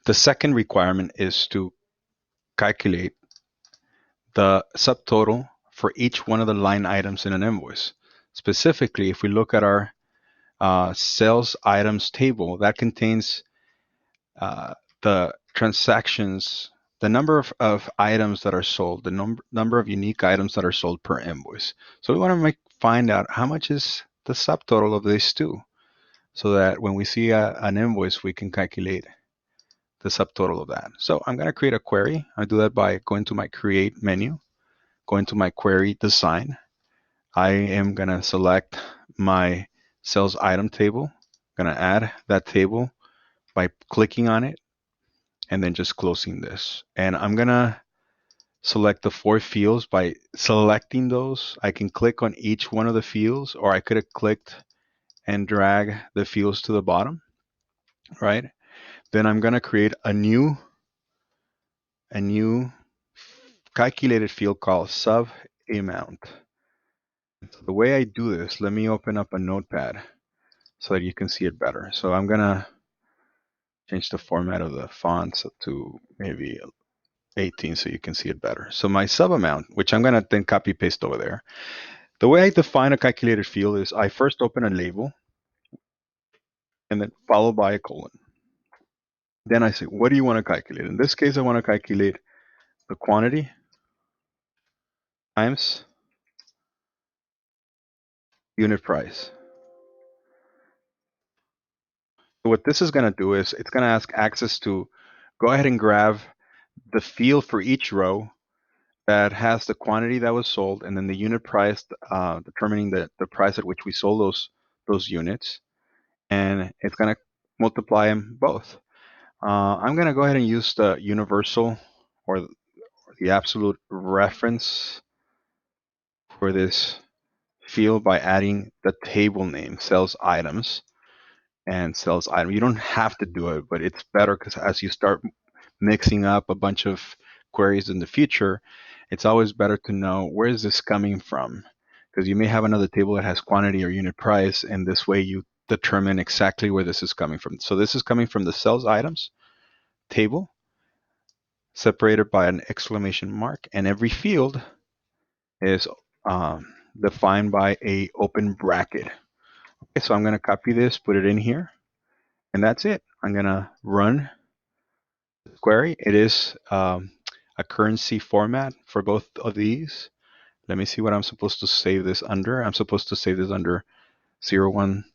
The second requirement is to calculate the subtotal for each one of the line items in an invoice. Specifically, if we look at our sales items table, that contains the transactions, the number of items that are sold, the number of unique items that are sold per invoice. So we want to find out how much is the subtotal of these two, so that when we see an invoice, we can calculate the subtotal of that. So I'm going to create a query. I do that by going to my create menu, going to my query design. I am going to select my sales item table. I'm going to add that table by clicking on it and then just closing this. And I'm going to select the four fields. By selecting those, I can click on each one of the fields, or I could have clicked and drag the fields to the bottom, right? Then I'm going to create a new calculated field called sub amount. So the way I do this, let me open up a notepad so that you can see it better. So I'm going to change the format of the font to maybe 18 so you can see it better. So my sub amount, which I'm going to then copy paste over there. The way I define a calculated field is I first open a label and then followed by a colon. Then I say, what do you want to calculate? In this case, I want to calculate the quantity times unit price. So what this is going to do is it's going to ask access to go ahead and grab the field for each row that has the quantity that was sold and then the unit price, determining the price at which we sold those units. And it's going to multiply them both. I'm going to go ahead and use the universal or the absolute reference for this field by adding the table name, sales items and sales item. You don't have to do it, but it's better because as you start mixing up a bunch of queries in the future, it's always better to know where is this coming from, because you may have another table that has quantity or unit price, and this way you determine exactly where this is coming from. So this is coming from the sales items table, separated by an exclamation mark, and every field is defined by a open bracket. Okay, so I'm going to copy this, put it in here, and that's it. I'm going to run the query. It is a currency format for both of these. Let me see what I'm supposed to save this under. I'm supposed to save this under 01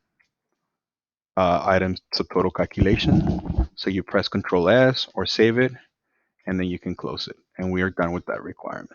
items subtotal calculation. So you press Control S or save it, and then you can close it. And we are done with that requirement.